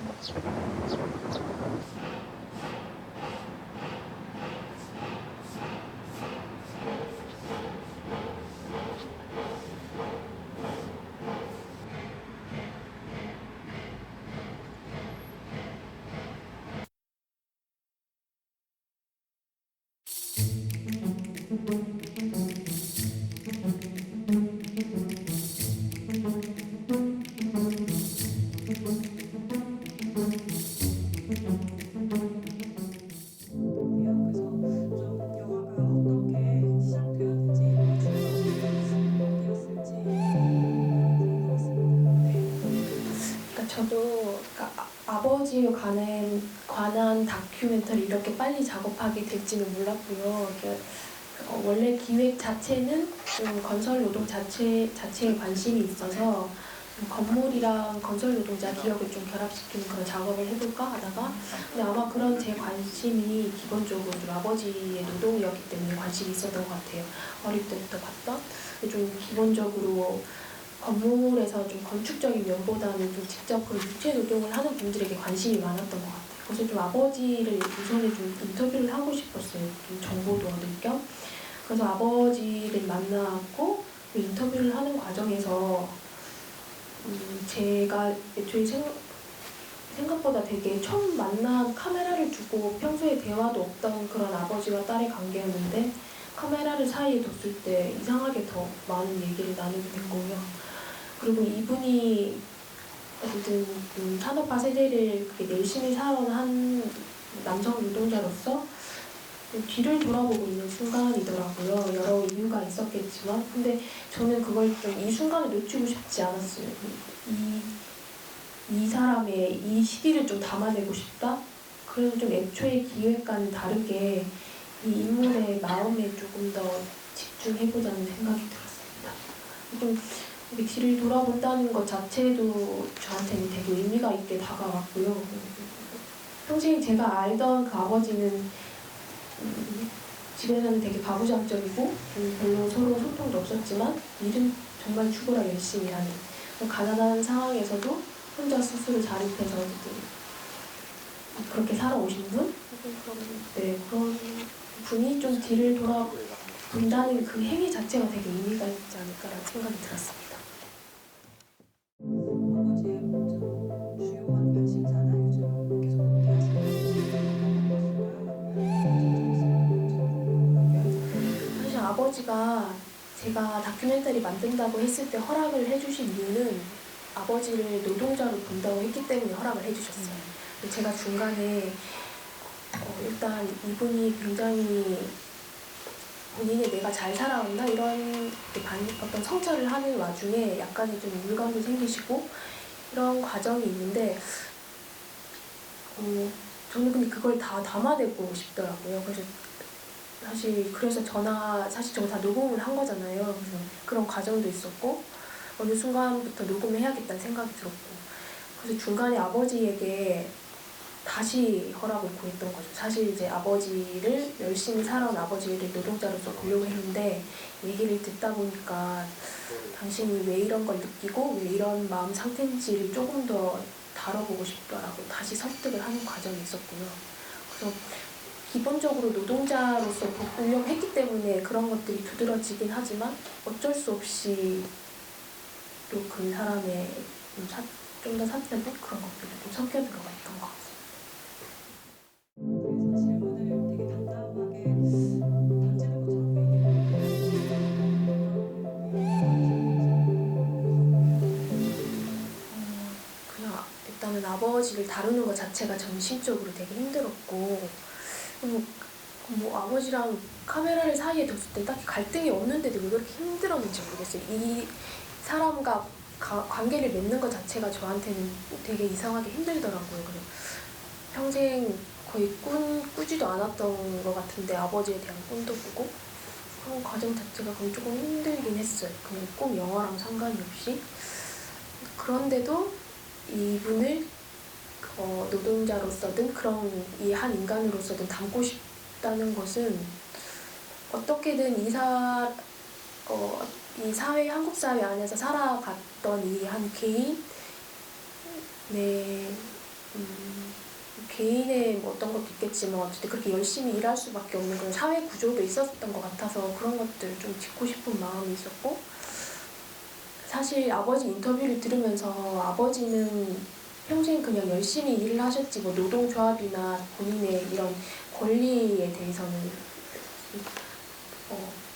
그래서 좀 영화가 어떻게 시작되었는지, 출발점이 어디였을지 들었습니다. 그러니까 저도 그러니까 아버지에 관한 다큐멘터리 이렇게 빨리 작업하게 될지는 몰랐고요. 원래 기획 자체는 좀 건설 노동 자체에 관심이 있어서 건물이랑 건설 노동자 기업을 좀 결합시키는 그런 작업을 해볼까 하다가, 근데 아마 그런 제 관심이 기본적으로 좀 아버지의 노동이었기 때문에 관심이 있었던 것 같아요. 어릴 때부터 봤던. 좀 기본적으로 건물에서 좀 건축적인 면보다는 좀 직접 그 육체 노동을 하는 분들에게 관심이 많았던 것 같아요. 그래서 좀 아버지를 우선에 좀 인터뷰를 하고 싶었어요. 좀 정보도 얻을 겸. 그래서 아버지를 만나고 인터뷰를 하는 과정에서 제가 애초에 생각보다 되게 처음 만나 카메라를 두고 평소에 대화도 없던 그런 아버지와 딸의 관계였는데, 카메라를 사이에 뒀을 때 이상하게 더 많은 얘기를 나누게 됐고요. 그리고 이분이 어쨌든 산업화 세대를 그렇게 열심히 살아온 한 남성 노동자로서 뒤를 돌아보고 있는 순간이더라고요. 여러 이유가 있었겠지만, 근데 저는 그걸 좀 이 순간을 놓치고 싶지 않았어요. 이 사람의 이 시기를 좀 담아내고 싶다? 그래서 좀 애초에 기획과는 다르게 이 인물의 마음에 조금 더 집중해보자는 생각이 들었습니다. 좀 뒤를 돌아본다는 것 자체도 저한테는 되게 의미가 있게 다가왔고요. 평생 제가 알던 그 아버지는 집에서는 되게 가부장적이고 별로 서로 소통도 없었지만 일은 정말 죽어라 열심히 하는, 가난한 상황에서도 혼자 스스로 자립해서 그렇게 살아오신 분? 네, 그런 분이 좀 뒤를 돌아본다는 그 행위 자체가 되게 의미가 있지 않을까라는 생각이 들었습니다. 아버지의 주요한 관심사나 요즘 계속 논의하시는 무엇일까요? 사실 아버지가 제가 다큐멘터리 만든다고 했을 때 허락을 해주신 이유는 아버지를 노동자로 본다고 했기 때문에 허락을 해주셨어요. 제가 중간에 일단 이분이 굉장히 본인이 내가 잘 살아온다 이런 어떤 성찰을 하는 와중에 약간의 좀 우울감도 생기시고 이런 과정이 있는데, 저는 근데 그걸 다 담아내고 싶더라고요. 그래서 사실 저거 다 녹음을 한 거잖아요. 그래서 그런 과정도 있었고, 어느 순간부터 녹음을 해야겠다는 생각이 들었고, 그래서 중간에 아버지에게 다시 허락을 구했던 거죠. 사실 이제 아버지를 열심히 살아온 아버지를 노동자로서 보려고 했는데, 얘기를 듣다 보니까 당신이 왜 이런 걸 느끼고 왜 이런 마음 상태인지를 조금 더 다뤄보고 싶더라고 다시 설득을 하는 과정이 있었고요. 그래서 기본적으로 노동자로서 복구려고 했기 때문에 그런 것들이 두드러지긴 하지만 어쩔 수 없이 또 그 사람의 좀 더 사태도 그런 것들이 좀 섞여 들어가 있던 것 같습니다. 그래서 질문을 되게 담담하게 던지는 것처럼 그냥 일단은 아버지를 다루는 것 자체가 저는 심적으로 되게 힘들었고, 아버지랑 카메라를 사이에 뒀을 때 딱히 갈등이 없는데도 왜 그렇게 힘들었는지 모르겠어요. 이 사람과 관계를 맺는 것 자체가 저한테는 되게 이상하게 힘들더라고요. 그래서 평생 거의 꾸지도 않았던 것 같은데 아버지에 대한 꿈도 꾸고 그런 과정 자체가 그럼 조금 힘들긴 했어요. 그냥 꿈 영화랑 상관이 없이. 그런데도 이분을 노동자로서든 그런 이 한 인간으로서든 담고 싶다는 것은 어떻게든 이 사회, 한국 사회 안에서 살아갔던 이 한 개인의 개인의 뭐 어떤 것도 있겠지만 어쨌든 그렇게 열심히 일할 수밖에 없는 그런 사회 구조도 있었던 것 같아서 그런 것들 좀 짚고 싶은 마음이 있었고, 사실 아버지 인터뷰를 들으면서 아버지는 평생 그냥 열심히 일을 하셨지 뭐 노동조합이나 본인의 이런 권리에 대해서는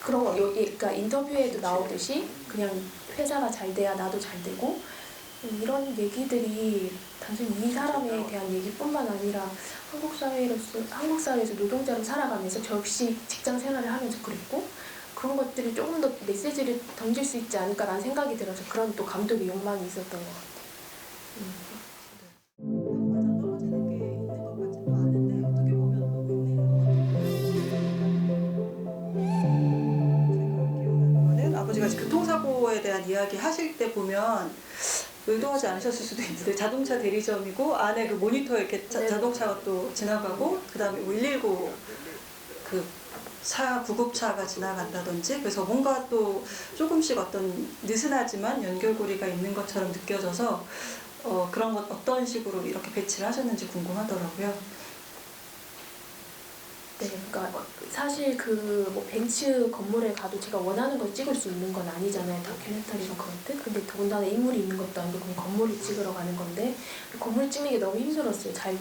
그런 거 그러니까 인터뷰에도 나오듯이 그냥 회사가 잘 돼야 나도 잘 되고, 이런 얘기들이 단순히 이 사람에 대한 얘기뿐만 아니라 한국 사회에서 노동자로 살아가면서 저 역시 직장 생활을 하면서 그랬고, 그런 것들이 조금 더 메시지를 던질 수 있지 않을까라는 생각이 들어서 그런 또 감독의 욕망이 있었던 것 같아요. 맞아, 떨어지는 게 있는 것 같지도 않은데 어떻게 보면 또 있는 것 같아요. 제가 기억나는 거는 아버지가 교통사고에 대한 이야기 하실 때 보면 의도하지 않으셨을 수도 있는데 자동차 대리점이고 안에 그 모니터에 이렇게 자동차가 또 지나가고 그다음에 119 그 구급차가 지나간다든지, 그래서 뭔가 또 조금씩 어떤 느슨하지만 연결고리가 있는 것처럼 느껴져서 그런 것 어떤 식으로 이렇게 배치를 하셨는지 궁금하더라고요. 네, 그러니까 사실 그 뭐 벤츠 건물에 가도 제가 원하는 걸 찍을 수 있는 건 아니잖아요. 다큐멘터리가 그렇듯. 근데 더군다나 인물이 있는 것도 아니고 그냥 건물을 찍으러 가는 건데 건물 찍는 게 너무 힘들었어요. 그러니까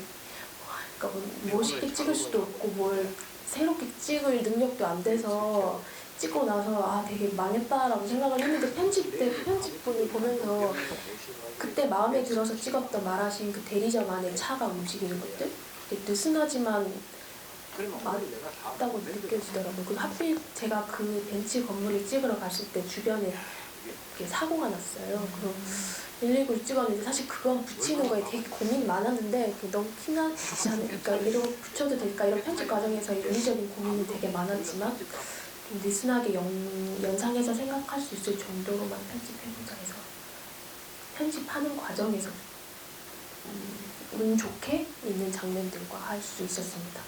뭐 멋있게 찍을 수도 없고 뭘 새롭게 찍을 능력도 안 돼서 찍고 나서 되게 망했다라고 생각을 했는데 편집본을 보면서 그때 마음에 들어서 찍었던 말하신 그 대리점 안에 차가 움직이는 것들, 느슨하지만 맞다고 느껴지더라고요. 그 하필 제가 그 벤츠 건물을 찍으러 갔을 때 주변에 이렇게 사고가 났어요. 그래서 119를 찍었는데 사실 그건 붙이는 거에 되게 고민이 많았는데 너무 티나지 않으니까 이런 거 붙여도 될까 이런 편집 과정에서 윤리적인 고민이 되게 많았지만 좀 느슨하게 연상해서 생각할 수 있을 정도로만 편집해보자 해서 편집하는 과정에서 운 좋게 있는 장면들과 할 수 있었습니다.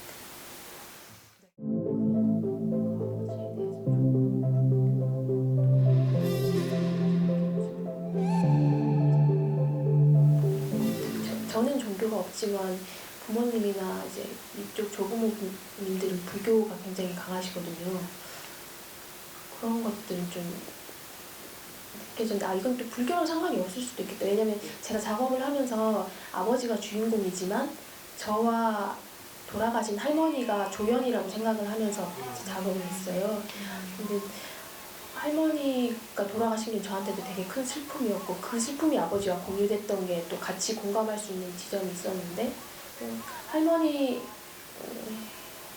저는 종교가 없지만 부모님이나 이제 이쪽 조부모님들은 불교가 굉장히 강하시거든요. 그런 것들 좀 느껴졌는데 이건 또 불교랑 상관이 없을 수도 있겠다. 왜냐면 제가 작업을 하면서 아버지가 주인공이지만 저와 돌아가신 할머니가 조연이라고 생각을 하면서 작업을 했어요. 근데 할머니가 돌아가신 게 저한테도 되게 큰 슬픔이었고 그 슬픔이 아버지와 공유됐던 게 또 같이 공감할 수 있는 지점이 있었는데, 할머니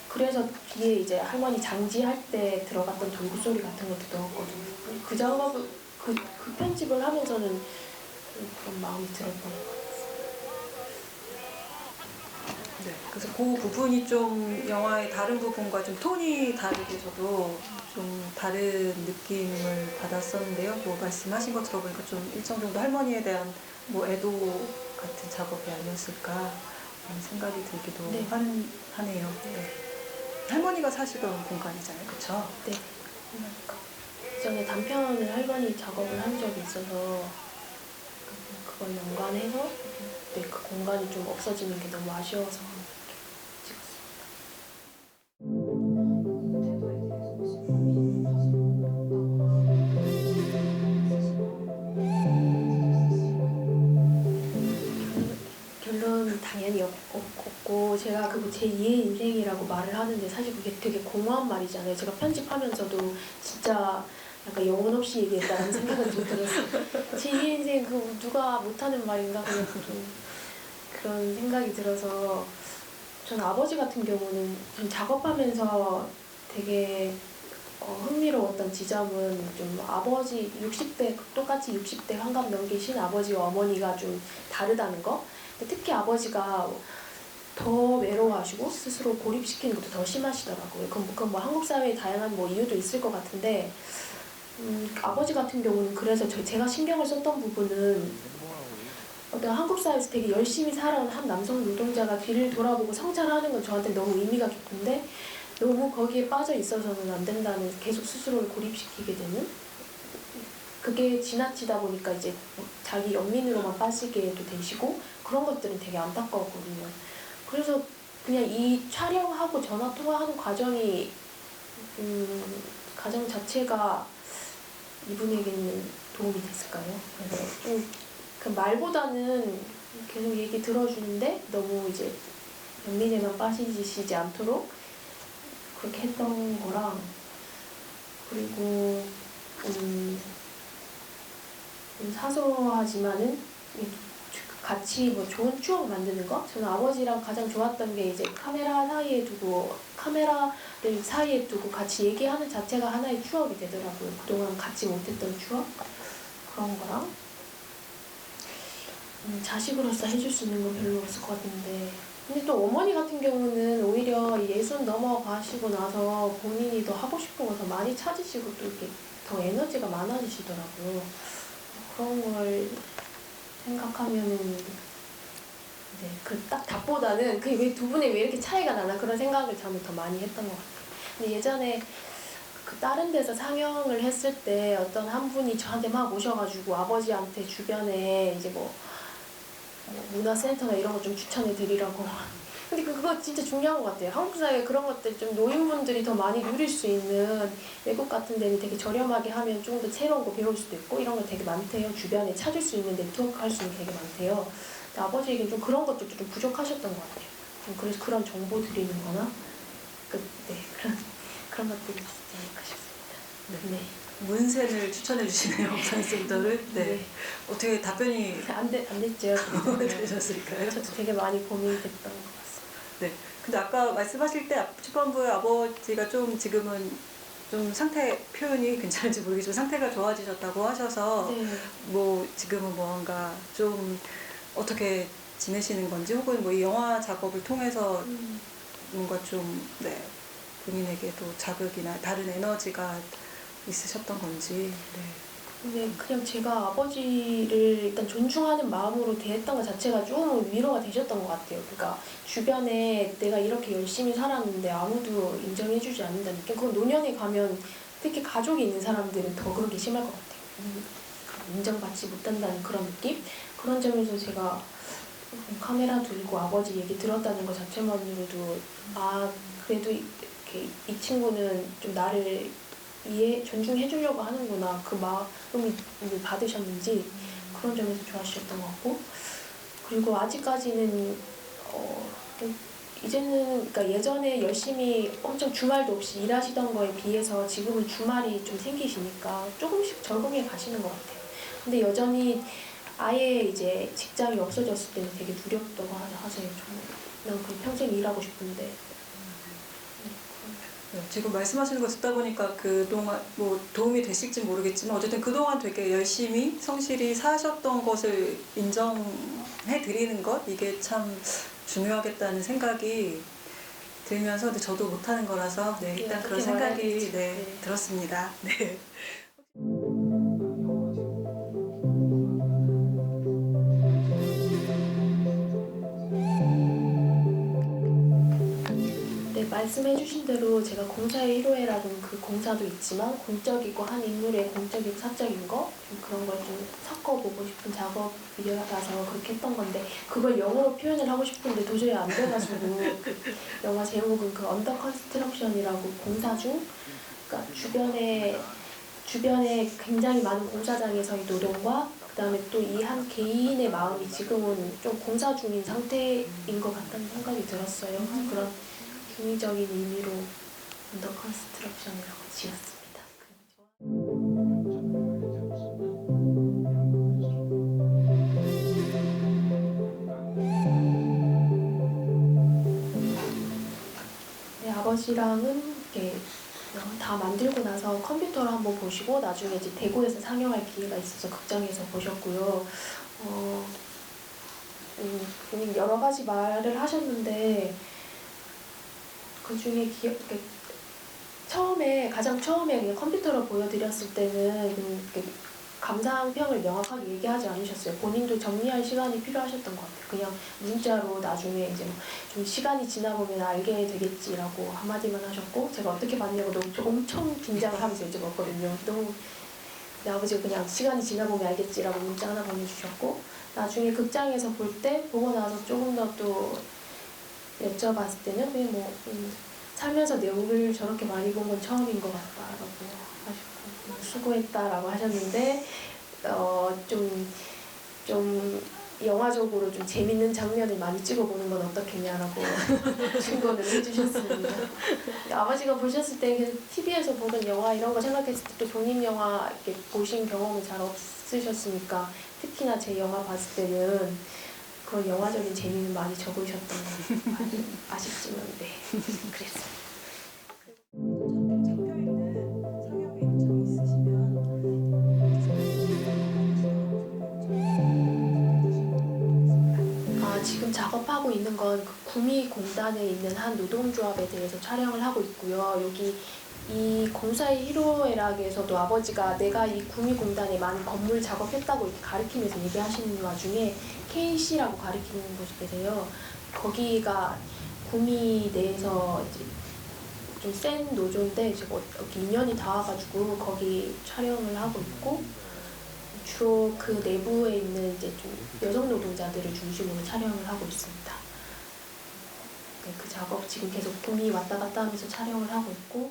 그래서 뒤에 이제 할머니 장지할 때 들어갔던 돌고 소리 같은 것도 넣었거든요. 그 작업을 그 편집을 하면서는 그런 마음이 들었던 것 같아요. 네, 그래서 그 부분이 좀 영화의 다른 부분과 좀 톤이 다르게 저도 좀 다른 느낌을 받았었는데요. 뭐 말씀하신 거 들어보니까 좀 일정 정도 할머니에 대한 뭐 애도 같은 작업이 아니었을까 하는 생각이 들기도 네. 하네요. 네. 할머니가 사시던 공간이잖아요, 그렇죠? 네. 전에 단편을 할머니 작업을 한 적이 있어서 그걸 연관해서 그 공간이 좀 없어지는 게 너무 아쉬워서 찍었습니다. 결론은 당연히 없고 제가 그 제2의 인생이라고 말을 하는데 사실 그게 되게 공허한 말이잖아요. 제가 편집하면서도 진짜 약간 영혼 없이 얘기했다는 생각은 좀 들었어요. 제2의 인생 그 누가 못하는 말인가 그냥 좀 그런 생각이 들어서, 저는 아버지 같은 경우는 좀 작업하면서 되게 흥미로웠던 지점은 좀 아버지 60대 똑같이 60대 환갑 넘기신 아버지와 어머니가 좀 다르다는 거. 특히 아버지가 더 외로워하시고 스스로 고립시키는 것도 더 심하시더라고요. 그건 뭐 한국 사회의 다양한 뭐 이유도 있을 것 같은데, 아버지 같은 경우는 그래서 제가 신경을 썼던 부분은 어떤 한국 사회에서 되게 열심히 살아온 한 남성 노동자가 뒤를 돌아보고 성찰하는 건 저한테 너무 의미가 깊은데 너무 거기에 빠져 있어서는 안 된다는, 계속 스스로를 고립시키게 되는, 그게 지나치다 보니까 이제 자기 연민으로만 빠지게도 되시고 그런 것들은 되게 안타까웠거든요. 그래서 그냥 이 촬영하고 전화 통화하는 과정이 과정 자체가 이분에게는 도움이 됐을까요? 그래서 그 말보다는 계속 얘기 들어주는데 너무 이제 연민에만 빠지시지 않도록 그렇게 했던 거랑, 그리고 사소하지만은 같이 뭐 좋은 추억 만드는 거. 저는 아버지랑 가장 좋았던 게 이제 카메라를 사이에 두고 같이 얘기하는 자체가 하나의 추억이 되더라고요. 그동안 갖지 못했던 추억, 그런 거랑 자식으로서 해줄 수 있는 건 별로 없을 것 같은데, 근데 또 어머니 같은 경우는 오히려 예순 넘어가시고 나서 본인이 더 하고 싶은 거 더 많이 찾으시고 또 이렇게 더 에너지가 많아지시더라고요. 그런 걸 생각하면은 그 딱 답보다는 그 왜 두 분의 왜 이렇게 차이가 나나 그런 생각을 저는 더 많이 했던 것 같아요. 근데 예전에 그 다른 데서 상영을 했을 때 어떤 한 분이 저한테 막 오셔가지고 아버지한테 주변에 이제 뭐 문화센터나 이런 거 좀 추천해 드리라고. 근데 그거 진짜 중요한 것 같아요. 한국 사회에 그런 것들 좀 노인분들이 더 많이 누릴 수 있는, 외국 같은 데는 되게 저렴하게 하면 좀 더 새로운 거 배울 수도 있고 이런 거 되게 많대요. 주변에 찾을 수 있는, 네트워크 할 수 있는 게 되게 많대요. 근데 아버지에겐 좀 그런 것들도 좀 부족하셨던 것 같아요. 그래서 그런 정보 드리는 거나 그런 것들이 있을까 싶습니다. 네. 문센을 추천해 주시네요, 문화센터를. 네. 네. 어떻게 답변이 안 됐죠. 되셨을까요? 저도 되게 많이 고민됐던 것 같습니다. 네. 근데 아까 말씀하실 때 초반부에 아버지가 좀 지금은 좀 상태 표현이 괜찮은지 모르겠지만 상태가 좋아지셨다고 하셔서 네. 뭐 지금은 뭔가 좀 어떻게 지내시는 건지, 혹은 뭐 이 영화 작업을 통해서 뭔가 좀 본인에게도 자극이나 다른 에너지가 있으셨던 건지. 네. 근데 그냥 제가 아버지를 일단 존중하는 마음으로 대했던 것 자체가 좀 위로가 되셨던 것 같아요. 그러니까 주변에 내가 이렇게 열심히 살았는데 아무도 인정해주지 않는다는 느낌. 그건 노년에 가면 특히 가족이 있는 사람들은 더 그런 게 심할 것 같아요. 인정받지 못한다는 그런 느낌? 그런 점에서 제가 카메라 들고 아버지 얘기 들었다는 것 자체만으로도 그래도 이렇게 이 친구는 좀 나를 존중해 주려고 하는구나, 그 마음을 받으셨는지 그런 점에서 좋아하셨던 것 같고, 그리고 아직까지는 이제는 그러니까 예전에 열심히 엄청 주말도 없이 일하시던 거에 비해서 지금은 주말이 좀 생기시니까 조금씩 적응해 가시는 것 같아요. 근데 여전히 아예 이제 직장이 없어졌을 때는 되게 두렵다고 하세요. 난 그냥 평생 일하고 싶은데. 지금 말씀하시는 거 듣다 보니까 그동안 뭐 도움이 되실지 모르겠지만 어쨌든 그동안 되게 열심히 성실히 사셨던 것을 인정해 드리는 것, 이게 참 중요하겠다는 생각이 들면서, 근데 저도 못하는 거라서 일단 그런 생각이 들었습니다. 네. 네, 말씀해주신 대로 제가 공사의 1호회라는 그 공사도 있지만 공적이고 한 인물의 공적이고 사적인 거, 그런 걸 좀 섞어보고 싶은 작업이라서 그렇게 했던 건데, 그걸 영어로 표현을 하고 싶은데 도저히 안 돼가지고 그 영화 제목은 그 언더 컨스트럭션이라고, 공사 중, 그러니까 주변에 굉장히 많은 공사장에서의 노동과 그다음에 또 이 한 개인의 마음이 지금은 좀 공사 중인 상태인 것 같다는 생각이 들었어요. 그래서 그런 중의적인 의미로 언더 컨스트럭션이라고 지었습니다. 네, 아버지랑은 이렇게 다 만들고 나서 컴퓨터로 한번 보시고 나중에 이제 대구에서 상영할 기회가 있어서 극장에서 보셨고요. 여러 가지 말을 하셨는데 그 중에 가장 처음에 그냥 컴퓨터로 보여드렸을 때는 감상평을 명확하게 얘기하지 않으셨어요. 본인도 정리할 시간이 필요하셨던 것 같아요. 그냥 문자로 나중에 이제 좀 시간이 지나보면 알게 되겠지라고 한마디만 하셨고, 제가 어떻게 봤냐고 엄청 긴장을 하면서 여쭤봤거든요. 내 아버지가 그냥 시간이 지나보면 알겠지라고 문자 하나 보내주셨고, 나중에 극장에서 볼 때 보고 나서 조금 더 또 여쭤봤을 때는 그냥 뭐 살면서 내용을 저렇게 많이 본 건 처음인 것 같다라고 하셨고 수고했다라고 하셨는데 좀 영화적으로 좀 재밌는 장면을 많이 찍어보는 건 어떻겠냐라고 충고를 해주셨습니다. 아버지가 보셨을 때 TV에서 보던 영화 이런 거 생각했을 때 또 독립 영화 이렇게 보신 경험은 잘 없으셨으니까 특히나 제 영화 봤을 때는 그런 영화적인 재미는 많이 적으셨던 것 같아요. 아쉽지만 네 그랬어요. 잡혀 있는 상영회 일정 있으시면 지금 작업하고 있는 건 그 구미공단에 있는 한 노동조합에 대해서 촬영을 하고 있고요. 여기 이 공사의 희로애락에서도 아버지가 내가 이 구미공단에 많은 건물 작업했다고 이렇게 가리키면서 얘기하시는 와중에 KC라고 가리키는 곳이 계세요. 거기가 구미 내에서 이제 좀 센 노조인데 지금 여기 2년이 다 와가지고 거기 촬영을 하고 있고 주로 그 내부에 있는 이제 좀 여성 노동자들을 중심으로 촬영을 하고 있습니다. 네, 그 작업 지금 계속 봄이 왔다 갔다 하면서 촬영을 하고 있고